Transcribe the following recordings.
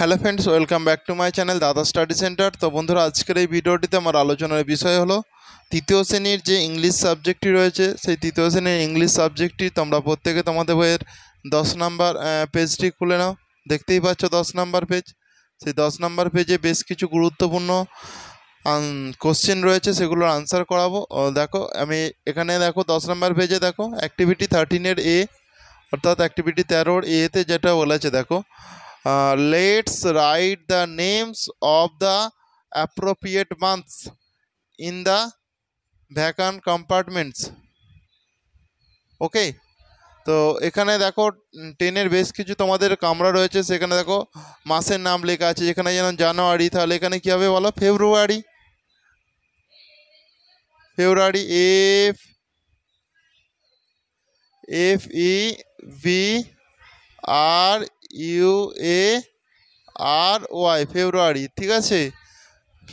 Hello friends, welcome back to my channel দাদা study centre. তো বন্ধুরা, আজকের এই ভিডিওটিতে আমার আলোচনার বিষয় হলো তৃতীয় শ্রেণীর যে ইংলিশ সাবজেক্টটি রয়েছে, সেই তৃতীয় শ্রেণীর ইংলিশ সাবজেক্টটি তোমরা প্রত্যেকে তোমাদের বইয়ের 10 নম্বর পেজটি খুলে নাও। দেখতেই পাচ্ছ 10 নম্বর পেজ। সেই 10 নম্বর পেজে বেশ কিছু গুরুত্বপূর্ণ কোশ্চেন রয়েছে, সেগুলোর আনসার করাবো। দেখো, আমি এখানে দেখো 10 নম্বর পেজে দেখো অ্যাক্টিভিটি 13-এর এ, অর্থাৎ অ্যাক্টিভিটি 13-র এতে যেটা বলেছে দেখো, let's write the names of the appropriate months in the vacant compartments. ওকে, তো এখানে দেখো 10-এর বেশ কিছু তোমাদের কামরা রয়েছে। সেখানে দেখো মাসের নাম লেখা আছে, যেখানে যেন জানুয়ারি, তাহলে এখানে কী হবে বলো? ফেব্রুয়ারি। ফেব্রুয়ারি, FEBRUARY, ফেব্রুয়ারি, ঠিক আছে।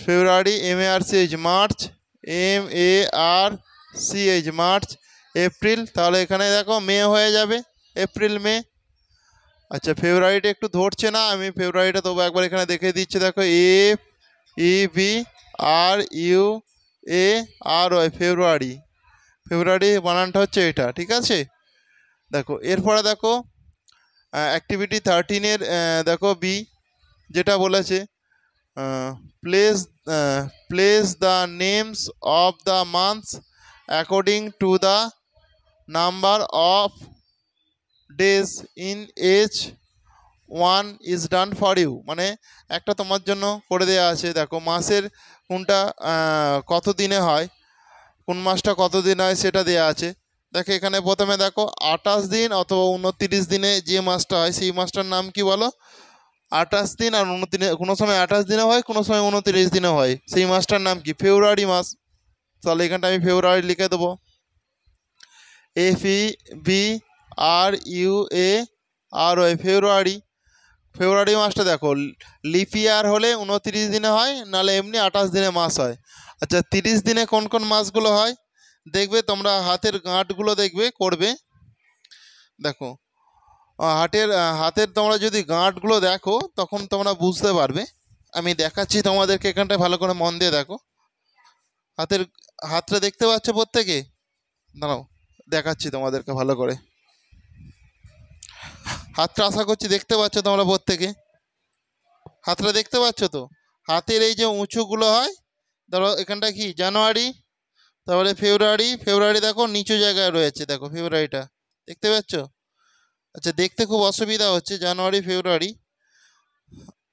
ফেব্রুয়ারি, MARCH, March, MARCH, March. April, তাহলে এখানে দেখো মে হয়ে যাবে, এপ্রিল মে। আচ্ছা, ফেব্রুয়ারিটা একটু ধরছে না, আমি ফেব্রুয়ারিটা তবু একবার এখানে দেখে দিচ্ছি। দেখো FEBRUARY, ফেব্রুয়ারি। ফেব্রুয়ারি বানানটা হচ্ছে এটা, ঠিক আছে। দেখো এরপরে দেখো অ্যাক্টিভিটি 13-এর দেখো বি, যেটা বলেছে place the names of the months according to the number of days in as 1 is done for you. মানে একটা তোমার জন্য করে দেওয়া আছে। দেখো মাসের কোনটা কত দিনে হয়, কোন মাসটা কত দিন হয় সেটা দেওয়া আছে। দেখো এখানে প্রথমে দেখো 28 দিন অথবা 29 দিনে যে মাসটা হয়, সেই মাসটার নাম কি বলো? 28 দিন আর 29, কোনো সময় 28 দিনে হয়, কোনো সময় 29 দিনে হয়, সেই মাসটার নাম কি? ফেব্রুয়ারি মাস। তাহলে এখানটা আমি ফেব্রুয়ারি লিখে দেবো, FEBRUARY, ফেব্রুয়ারি। ফেব্রুয়ারি মাসটা দেখো লিপ ইয়ার হলে 29 দিনে হয়, নাহলে এমনি 28 দিনে মাস হয়। আচ্ছা, 30 দিনে কোন কোন মাসগুলো হয় দেখবে তোমরা, হাতের গাঁটগুলো দেখবে করবে। দেখো হাতের তোমরা যদি গাঁটগুলো দেখো তখন তোমরা বুঝতে পারবে। আমি দেখাচ্ছি তোমাদেরকে, এখানটায় ভালো করে মন দিয়ে দেখো। হাতটা দেখতে পাচ্ছ প্রত্যেকে? দাঁড়াও, দেখাচ্ছি তোমাদেরকে ভালো করে। হাতটা আশা করছি দেখতে পাচ্ছ তোমরা প্রত্যেকে। হাতটা দেখতে পাচ্ছ তো? হাতের এই যে উঁচুগুলো হয়, ধরো এখানটা কি জানুয়ারি, তারপরে ফেব্রুয়ারি দেখো নিচু জায়গায় রয়েছে, দেখো ফেব্রুয়ারিটা দেখতে পাচ্ছ? আচ্ছা, দেখতে খুব অসুবিধা হচ্ছে জানুয়ারি ফেব্রুয়ারি,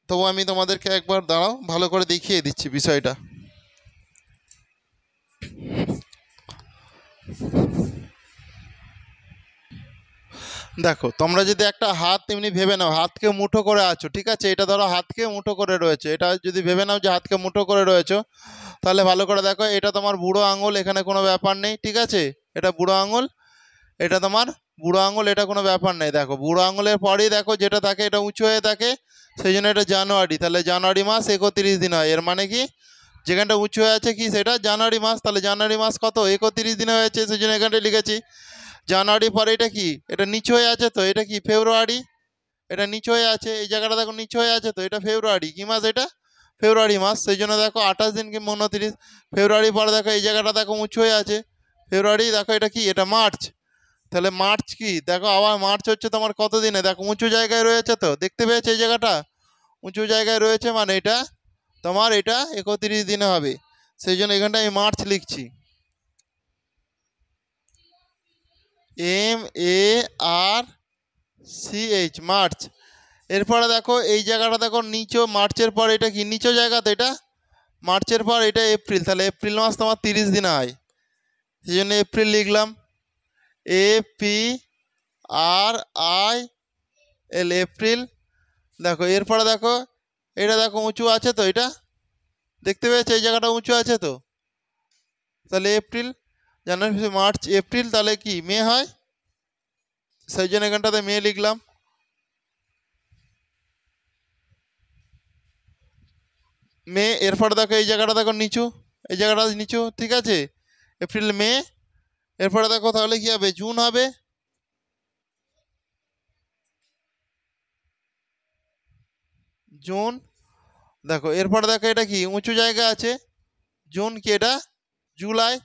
তবু আমি তোমাদেরকে একবার দাঁড়াও ভালো করে দেখিয়ে দিচ্ছি বিষয়টা। দেখো তোমরা যদি একটা হাত এমনি ভেবে নাও, হাতকে মুঠো করে আছো, ঠিক আছে, এটা ধরো হাতকে মুঠো করে রয়েছে, এটা যদি ভেবে নাও যে হাতকে মুঠো করে রয়েছো, তাহলে ভালো করে দেখো, এটা তোমার বুড়ো আঙুল, এখানে কোনো ব্যাপার নেই, ঠিক আছে। এটা বুড়ো আঙুল, এটা তোমার বুড়ো আঙুল, এটা কোনো ব্যাপার নেই। দেখো বুড়ো আঙুলের পরেই দেখো যেটা থাকে, এটা উঁচু হয়ে থাকে, সেই জন্য এটা জানুয়ারি। তাহলে জানুয়ারি মাস 31 দিন হয়। এর মানে কি, যেখানটা উঁচু হয়ে আছে কি সেটা জানুয়ারি মাস, তাহলে জানুয়ারি মাস কত? 31 দিনে হয়েছে, সেই জন্য এখানটা লিখেছি জানুয়ারি। পরে এটা কি, এটা নিচু হয়ে আছে, তো এটা কি ফেব্রুয়ারি, এটা নিচু হয়ে আছে, এই জায়গাটা দেখো নিচু হয়ে আছে, তো এটা ফেব্রুয়ারি। কি মাস এটা? ফেব্রুয়ারি মাস। সেই জন্য দেখো 28 দিন কি 29 ফেব্রুয়ারি। পরে দেখো এই জায়গাটা দেখো উঁচু হয়ে আছে, ফেব্রুয়ারি। দেখো এটা কি, এটা মার্চ। তাহলে মার্চ কি, দেখো আবার মার্চ হচ্ছে তোমার কত দিনে, দেখো উঁচু জায়গায় রয়েছে, তো দেখতে পেয়েছো এই জায়গাটা উঁচু জায়গায় রয়েছে, মানে এটা তোমার এটা 31 দিনে হবে, সেই জন্য এখানটা আমি মার্চ লিখছি, MARCH, মার্চ। এরপরে দেখো এই জায়গাটা দেখো নিচু, মার্চের পর এটা কি নিচু জায়গা, তো এটা মার্চের পর এটা এপ্রিল, তাহলে এপ্রিল মাস তোমার 30 দিনে হয়, সেই জন্য এপ্রিল লিখলাম, APRIL, এপ্রিল। দেখো এরপরে দেখো এটা দেখো উঁচু আছে, তো এটা দেখতে পেয়েছো এই জায়গাটা উঁচু আছে, তো তাহলে এপ্রিল, জানুয়ারি মার্চ এপ্রিল, তাহলে কি মে হয়, সেই জন্য এখানটাতে মে লিখলাম। মে। এরপরে দেখো এই জায়গাটা দেখো নিচু, এই জায়গাটা নিচু, ঠিক আছে, এপ্রিল মে। এরপরে দেখো তাহলে কি হবে, জুন হবে। জুন। দেখো এরপরে দেখো এটা কি উঁচু জায়গা আছে, জুন কি এটা জুলাই,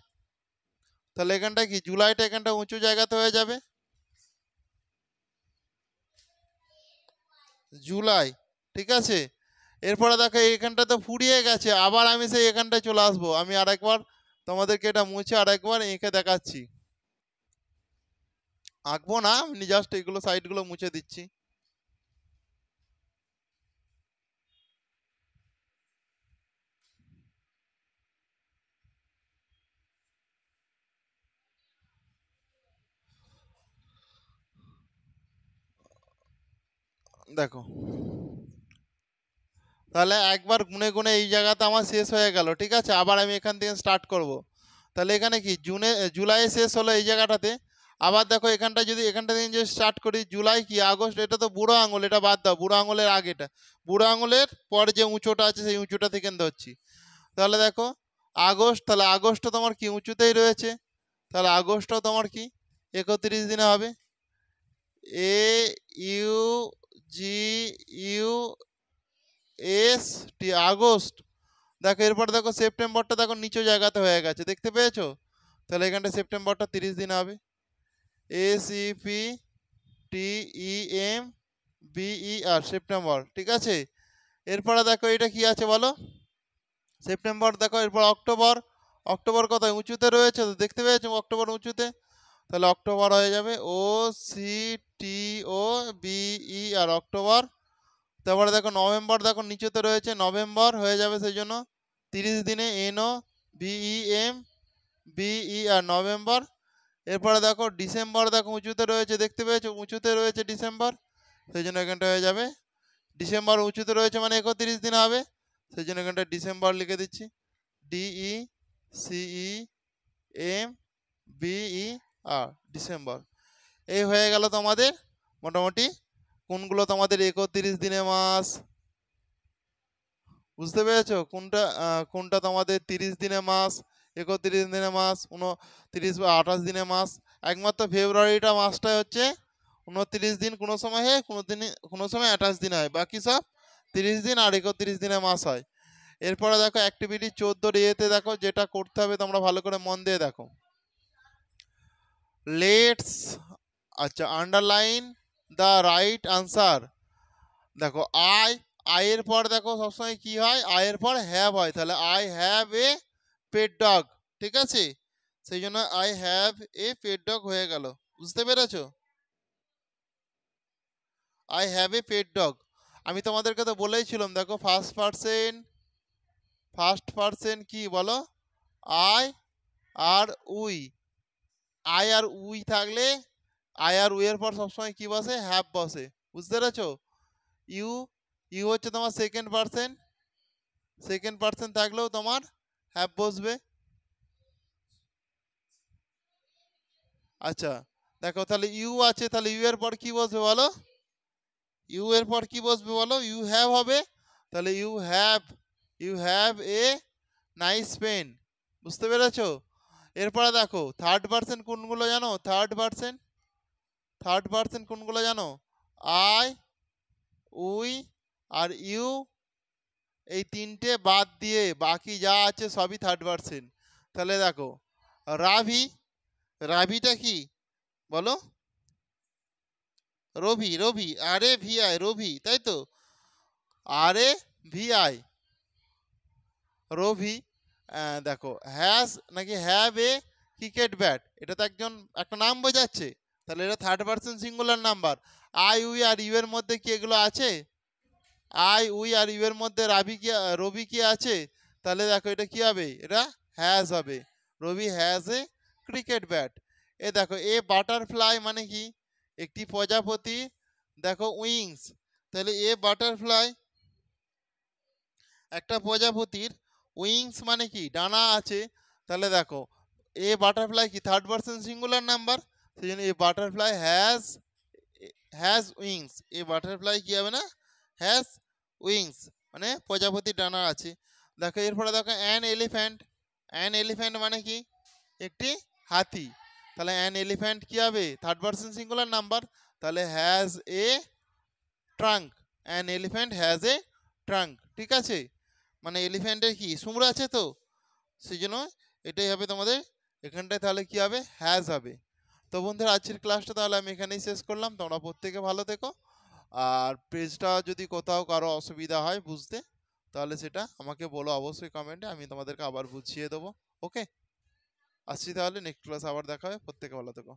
তাহলে এখানটা কি জুলাইটা এখানটা উঁচু জায়গাতে হয়ে যাবে, জুলাই। ঠিক আছে, এরপরে দেখো এখানটা তো ফুরিয়ে গেছে, আবার আমি সেই এখানটায় চলে আসবো। আমি আরেকবার তোমাদেরকে এটা মুছে আরেকবার এঁকে দেখাচ্ছি, আঁকবো না, আমি জাস্ট এগুলো সাইডগুলো মুছে দিচ্ছি। দেখো তাহলে একবার গুনে গুনে এই জায়গাতে আমার শেষ হয়ে গেল। ঠিক আছে, আবার আমি এখান থেকে স্টার্ট করব। তাহলে এখানে কি জুলাই শেষ হলো এই জায়গাটাতে। আবার দেখো এখানটা যদি এখানটা থেকে যদি স্টার্ট করি, জুলাই কি আগস্ট, এটা তো বুড়ো আঙুল, এটা বাদ দাও, বুড়ো আঙুলের আগেটা, বুড়ো আঙুলের পর যে উঁচুটা আছে সেই উঁচুটা থেকে ধরছি। তাহলে দেখো আগস্ট, তাহলে আগস্টটা তোমার কি উঁচুতেই রয়েছে, তাহলে আগস্টটাও তোমার কি 31 দিনে হবে। এ you G U S T, August. দেখো এরপর দেখো সেপ্টেম্বরটা দেখো নিচু জায়গাতে হয়ে গেছে, দেখতে পেয়েছো, তাহলে এখানটা সেপ্টেম্বরটা 30 দিন হবে। SEPTEMBER, September. ঠিক আছে, এরপরে দেখো এটা কি আছে বলো, সেপ্টেম্বর। দেখো এরপর অক্টোবর, অক্টোবর কোথায় উঁচুতে রয়েছে, তো দেখতে পেয়েছো অক্টোবর উঁচুতে, তাহলে অক্টোবর হয়ে যাবে OCTOBER, অক্টোবর। তারপরে দেখো নভেম্বর, দেখো নিচেতে রয়েছে, নভেম্বর হয়ে যাবে সেই জন্য 30 দিনে, NOVEMBER, নভেম্বর। এরপরে দেখো ডিসেম্বর, দেখো উঁচুতে রয়েছে, দেখতে পেয়েছো উঁচুতে রয়েছে ডিসেম্বর, সেই জন্য এখানটা হয়ে যাবে, ডিসেম্বর উঁচুতে রয়েছে মানে 31 দিন হবে, সেই জন্য এখানটা ডিসেম্বর লিখে দিচ্ছি, DECEMBER, ডিসেম্বর। এই হয়ে গেল তোমাদের মোটামুটি কোনগুলো তোমাদের 31 দিনে মাস, বুঝতে পেরেছো, কোনটা কোনটা তোমাদের 30 দিনে মাস, 31 দিনে মাস, 29 বা 28 দিনে মাস। একমাত্র ফেব্রুয়ারিটা মাসটা হচ্ছে 29 দিন কোনো সময় হয়, কোনো সময় 28 দিন হয়, বাকি সব 30 দিন আর 31 দিনে মাস হয়। এরপরে দেখো অ্যাক্টিভিটি 14 ইয়েতে দেখো যেটা করতে হবে তোমরা ভালো করে মন দিয়ে দেখো, লেটস, আচ্ছা আন্ডারলাইন দ্য রাইট আনসার। দেখো আয়ের পর দেখো সবসময় কি হয়, আয়ের পর হ্যাভ হয়, তাহলে I have a pet dog. ঠিক আছে, সেই জন্য I have a pet dog হয়ে গেল, বুঝতে পেরেছো, I have a pet dog. আমি তোমাদেরকে তো বলেইছিলাম, দেখো ফার্স্ট পার্সন কি বলো, আই আর উই, আই আর উই থাকলে আই আর উই এর পর সবসময় কি বসে, হ্যাভ বসে, বুঝতে পেরেছো। ইউ, ইউ হচ্ছে তোমার সেকেন্ড পার্সন থাকলেও তোমার হ্যাভ বসবে। আচ্ছা দেখো তাহলে ইউ আছে, তাহলে ইউ এর পর কি বসবে বলো, ইউ এর পর কি বসবে বলো, ইউ হ্যাভ হবে, তাহলে you have a nice pen, বুঝতে পেরেছো। এরপরে দেখো থার্ড পার্সন কোনগুলো জানো, থার্ড পার্সন কোনগুলো জানো, আই, উই আর ইউ, এই তিনটে বাদ দিয়ে বাকি যা আছে সবই থার্ড পার্সন। তাহলে দেখো রাভি, রাভিটা কি বলো, রবি আরে ভিআই, রবি তাই তো, আরে ভিআই, রবি। দেখো হ্যাজ নাকি হ্যাভ এ ক্রিকেট ব্যাট, এটা তো একটা নাম বোঝাচ্ছে, তাহলে এটা third person singular number. I we আর ইউ এর মধ্যে কি এগুলো আছে, আই উই আর ইউ এর মধ্যে রবি কি আছে, তাহলে দেখো এটা কি হবে, এটা হ্যাজ হবে, রবি হ্যাজ এ ক্রিকেট ব্যাট। এ দেখো এ বাটারফ্লাই মানে কি, একটি প্রজাপতি, দেখো উইংস, তাহলে এ বাটারফ্লাই একটা প্রজাপতির, উইংস মানে কি ডানা আছে, তাহলে দেখো এ বাটারফ্লাই কি থার্ড পার্সন সিঙ্গুলার নাম্বার, সেই জন্য এ butterfly has wings, A butterfly কি হবে না, হ্যাজ উইংস, মানে প্রজাপতির ডানা আছে। দেখো এরপরে দেখো অ্যান এলিফ্যান্ট মানে কি একটি হাতি, তাহলে অ্যান এলিফ্যান্ট কি হবে থার্ড পার্সন সিঙ্গুলার নাম্বার, তাহলে has a trunk, an elephant has a trunk, ঠিক আছে, মানে এলিফ্যান্টের কি সুমড় আছে তো, সেই জন্য এটাই হবে তোমাদের এখানটায়, তাহলে কি হবে হ্যাজ হবে। তো বন্ধুরা আজকের ক্লাসটা তাহলে আমি এখানেই শেষ করলাম, তোমরা প্রত্যেকে ভালো থেকো। আর পেজটা যদি কোথাও কারো অসুবিধা হয় বুঝতে, তাহলে সেটা আমাকে বলো অবশ্যই কমেন্টে, আমি তোমাদেরকে আবার বুঝিয়ে দেবো। ওকে, আসছি তাহলে, নেক্সট ক্লাস আবার দেখা হবে, প্রত্যেকে ভালো থেকো।